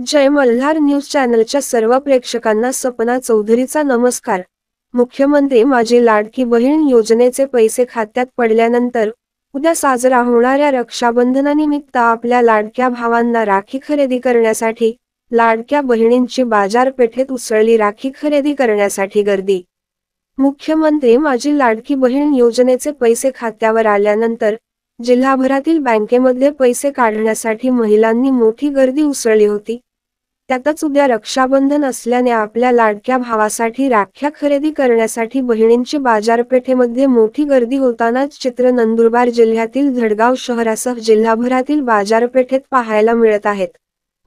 जय Malhar news चॅनलच्या सर्व प्रेक्षकांना सपना चौधरीचा नमस्कार। मुख्यमंत्री माझी लाडकी बहीण योजनेचे पैसे खात्यात पडल्यानंतर उद्या साजरा होणाऱ्या रक्षाबंधनानिमित्त आपल्या लाडक्या भावांना राखी खरेदी करण्यासाठी लाडक्या बहिणींची बाजारपेठेत उसळली। राखी खरेदी करण्यासाठी गर्दी। मुख्यमंत्री माझी लाडकी बहीण योजनेचे पैसे खात्यावर आल्यानंतर जिल्हाभरातील बँकेमध्ये पैसे काढण्यासाठी महिलांनी मोठी गर्दी उसळली होती। त्यातच उद्या रक्षाबंधन असल्याने आपल्या लाडक्या भावासाठी राख्या खरेदी करण्यासाठी बहिणींची बाजारपेठेमध्ये मोठी गर्दी होतानाच चित्र नंदुरबार जिल्ह्यातील धडगाव शहरासह जिल्हाभरातील बाजारपेठेत पाहायला मिळत आहेत।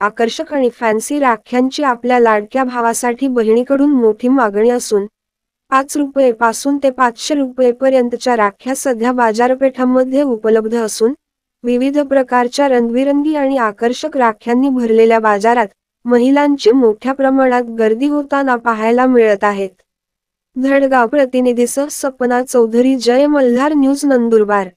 आकर्षक आणि फॅन्सी राख्यांची आपल्या लाडक्या भावासाठी बहिणीकडून मोठी मागणी असून 5 रुपये ते 500 रुपयेपर्यंतच्या राख्या सध्या बाजारपेठांमध्ये उपलब्ध असून विविध प्रकारच्या रंगबिरंगी आणि आकर्षक राख्यांनी भरलेल्या बाजारात महिलांची मोठ्या प्रमाणात गर्दी होताना पाहायला मिळत आहेत। धडगाव प्रतिनिधीसह सपना चौधरी, जय मल्हार न्यूज, नंदुरबार।